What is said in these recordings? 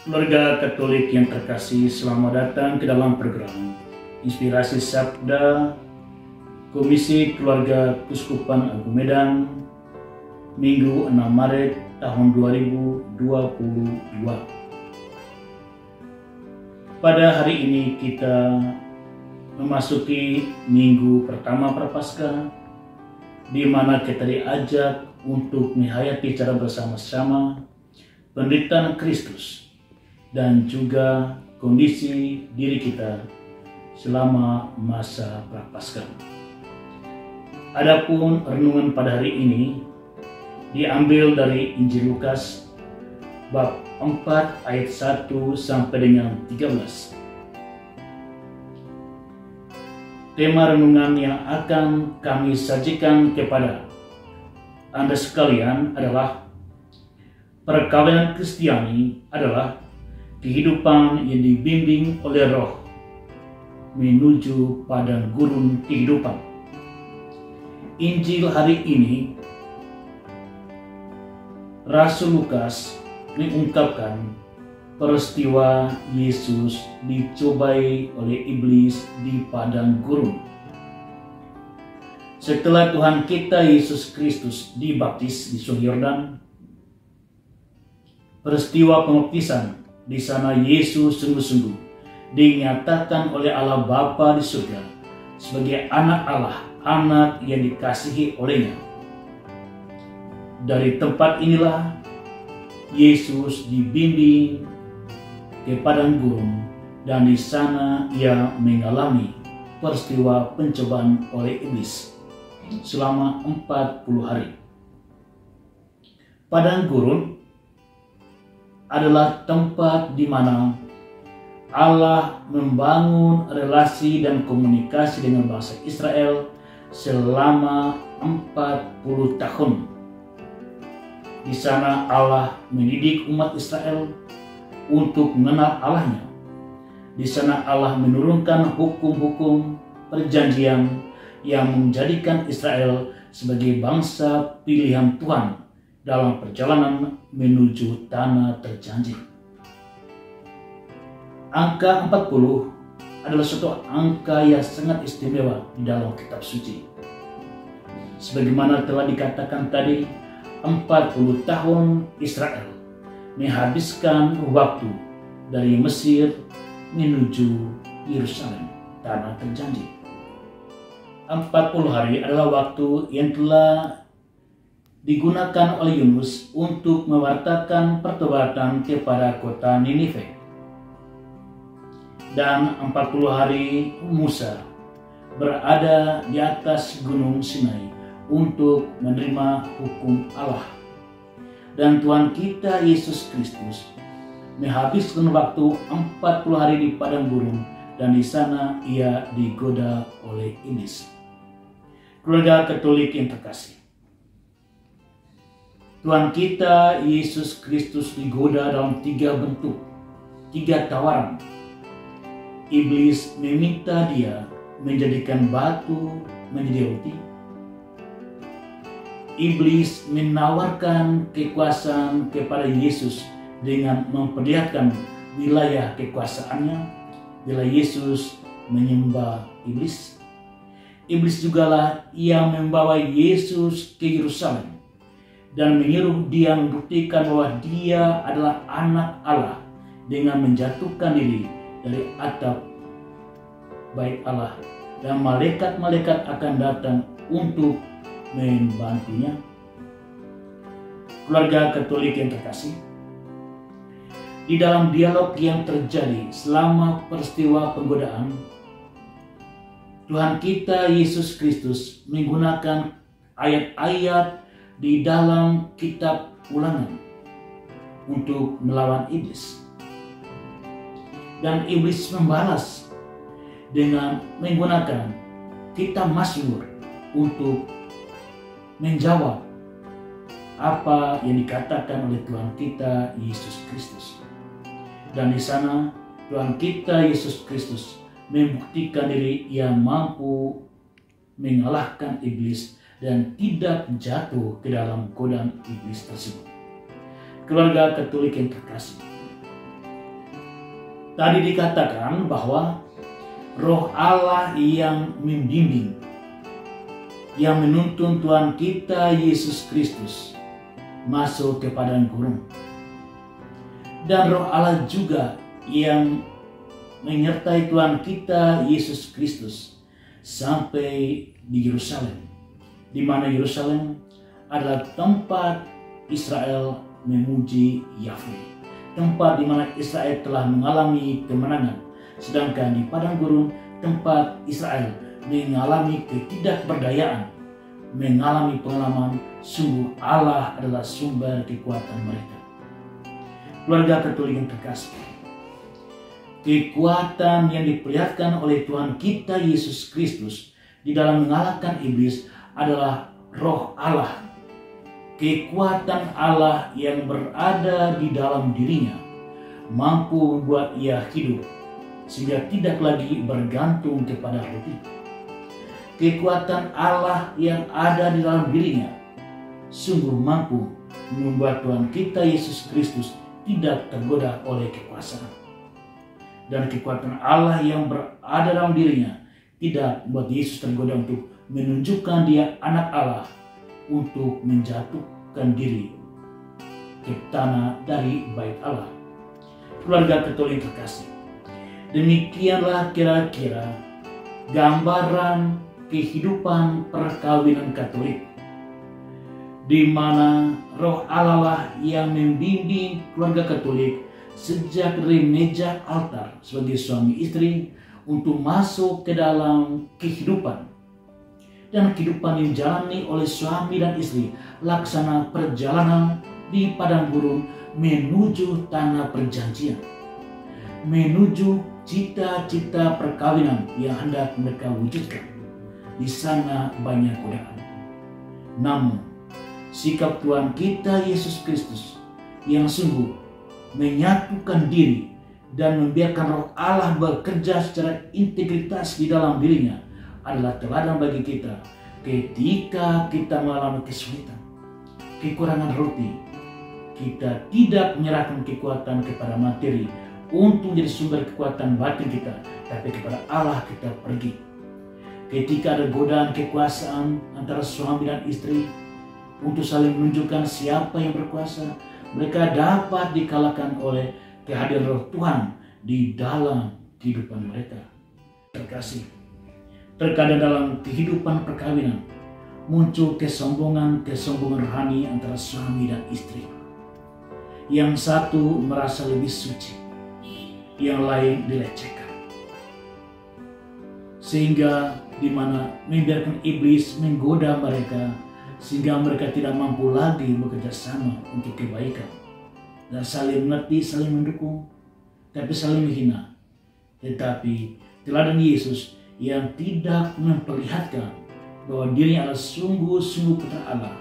Keluarga Katolik yang terkasih, selamat datang ke dalam program Inspirasi Sabda Komisi Keluarga Keuskupan Agung Medan, Minggu 6 Maret tahun 2022. Pada hari ini kita memasuki minggu pertama Prapaskah, di mana kita diajak untuk menghayati secara bersama-sama penderitaan Kristus dan juga kondisi diri kita selama masa Prapaskah. Adapun renungan pada hari ini diambil dari Injil Lukas bab 4 ayat 1 sampai dengan 13. Tema renungan yang akan kami sajikan kepada Anda sekalian adalah perkawinan Kristiani adalah kehidupan yang dibimbing oleh Roh menuju padang gurun kehidupan. Injil hari ini, Rasul Lukas mengungkapkan peristiwa Yesus dicobai oleh iblis di padang gurun. Setelah Tuhan kita Yesus Kristus dibaptis di Sungai Yordan, peristiwa pembaptisan di sana Yesus sungguh-sungguh dinyatakan oleh Allah Bapa di surga sebagai anak Allah, anak yang dikasihi olehnya. Dari tempat inilah Yesus dibimbing ke padang gurun dan di sana ia mengalami peristiwa pencobaan oleh iblis selama 40 hari. Padang gurun adalah tempat di mana Allah membangun relasi dan komunikasi dengan bangsa Israel selama 40 tahun. Di sana Allah mendidik umat Israel untuk mengenal Allahnya. Di sana Allah menurunkan hukum-hukum perjanjian yang menjadikan Israel sebagai bangsa pilihan Tuhan dalam perjalanan menuju tanah terjanji. Angka 40 adalah suatu angka yang sangat istimewa di dalam kitab suci. Sebagaimana telah dikatakan tadi, 40 tahun Israel menghabiskan waktu dari Mesir menuju Yerusalem, tanah terjanji. 40 hari adalah waktu yang telah digunakan oleh Yunus untuk mewartakan pertobatan kepada kota Ninive. Dan 40 hari Musa berada di atas gunung Sinai untuk menerima hukum Allah. Dan Tuhan kita Yesus Kristus menghabiskan waktu 40 hari di padang gurun dan di sana ia digoda oleh iblis. Keluarga Katolik yang terkasih, Tuhan kita Yesus Kristus digoda dalam 3 bentuk, 3 tawaran. Iblis meminta dia menjadikan batu menjadi roti. Iblis menawarkan kekuasaan kepada Yesus dengan memperlihatkan wilayah kekuasaannya bila Yesus menyembah iblis. Iblis jugalah yang membawa Yesus ke Yerusalem dan menyuruh dia membuktikan bahwa dia adalah anak Allah dengan menjatuhkan diri dari atap bait Allah, dan malaikat-malaikat akan datang untuk membantunya. Keluarga Katolik yang terkasih, di dalam dialog yang terjadi selama peristiwa penggodaan, Tuhan kita Yesus Kristus menggunakan ayat-ayat di dalam kitab Ulangan untuk melawan iblis. Dan iblis membalas dengan menggunakan kitab Mazmur untuk menjawab apa yang dikatakan oleh Tuhan kita Yesus Kristus. Dan di sana Tuhan kita Yesus Kristus membuktikan diri yang mampu mengalahkan iblis dan tidak jatuh ke dalam godaan iblis tersebut. Keluarga Katolik yang terkasih, Tadi dikatakan bahwa Roh Allah yang membimbing, yang menuntun Tuhan kita Yesus Kristus masuk ke padang gurun. Dan Roh Allah juga yang menyertai Tuhan kita Yesus Kristus sampai di Yerusalem, di mana Yerusalem adalah tempat Israel memuji Yahweh, tempat di mana Israel telah mengalami kemenangan. Sedangkan di padang gurun tempat Israel mengalami ketidakberdayaan, mengalami pengalaman sungguh Allah adalah sumber kekuatan mereka. Keluarga Katolik yang terkasih, kekuatan yang diperlihatkan oleh Tuhan kita Yesus Kristus di dalam mengalahkan iblis adalah Roh Allah. Kekuatan Allah yang berada di dalam dirinya mampu membuat ia hidup sehingga tidak lagi bergantung kepada roti. Kekuatan Allah yang ada di dalam dirinya sungguh mampu membuat Tuhan kita Yesus Kristus tidak tergoda oleh kekuasaan. Dan kekuatan Allah yang berada dalam dirinya tidak membuat Yesus tergoda untuk menunjukkan dia anak Allah, untuk menjatuhkan diri ke tanah dari bait Allah. Keluarga Katolik terkasih, demikianlah kira-kira gambaran kehidupan perkawinan Katolik, di mana Roh Allah lah yang membimbing keluarga Katolik sejak dari meja altar sebagai suami istri untuk masuk ke dalam kehidupan dan kehidupan yang dijalani oleh suami dan istri, laksana perjalanan di padang gurun menuju tanah perjanjian, menuju cita-cita perkawinan yang hendak mereka wujudkan. Di sana banyak godaan. Namun sikap Tuhan kita Yesus Kristus yang sungguh menyatukan diri dan membiarkan Roh Allah bekerja secara integritas di dalam dirinya adalah teladan bagi kita ketika kita mengalami kesulitan, kekurangan roti. Kita tidak menyerahkan kekuatan kepada materi untuk jadi sumber kekuatan batin kita, tapi kepada Allah kita pergi. Ketika ada godaan kekuasaan antara suami dan istri untuk saling menunjukkan siapa yang berkuasa, mereka dapat dikalahkan oleh kehadiran Roh Tuhan di dalam kehidupan mereka. Terkasih, terkadang dalam kehidupan perkawinan muncul kesombongan rohani antara suami dan istri. Yang satu merasa lebih suci, yang lain dilecehkan, sehingga di mana membiarkan iblis menggoda mereka sehingga mereka tidak mampu lagi bekerja sama untuk kebaikan dan saling mengerti, saling mendukung, tapi saling menghina. Tetapi teladan Yesus yang tidak memperlihatkan bahwa dirinya adalah sungguh-sungguh putra Allah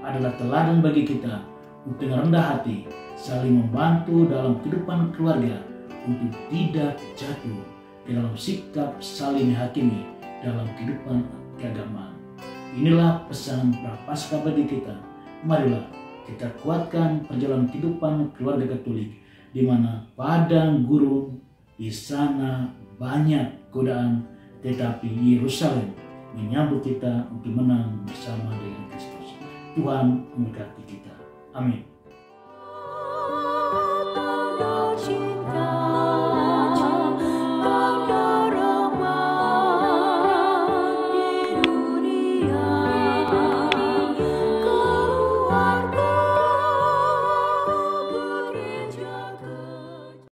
adalah teladan bagi kita untuk dengan rendah hati saling membantu dalam kehidupan keluarga untuk tidak jatuh ke dalam sikap saling menghakimi dalam kehidupan keagamaan. Inilah pesan Prapaskah bagi kita. Marilah kita kuatkan perjalanan kehidupan keluarga Katolik, di mana padang gurun di sana banyak godaan, tetapi Yerusalem menyambut kita untuk menang bersama dengan Kristus. Tuhan memberkati kita. Amin.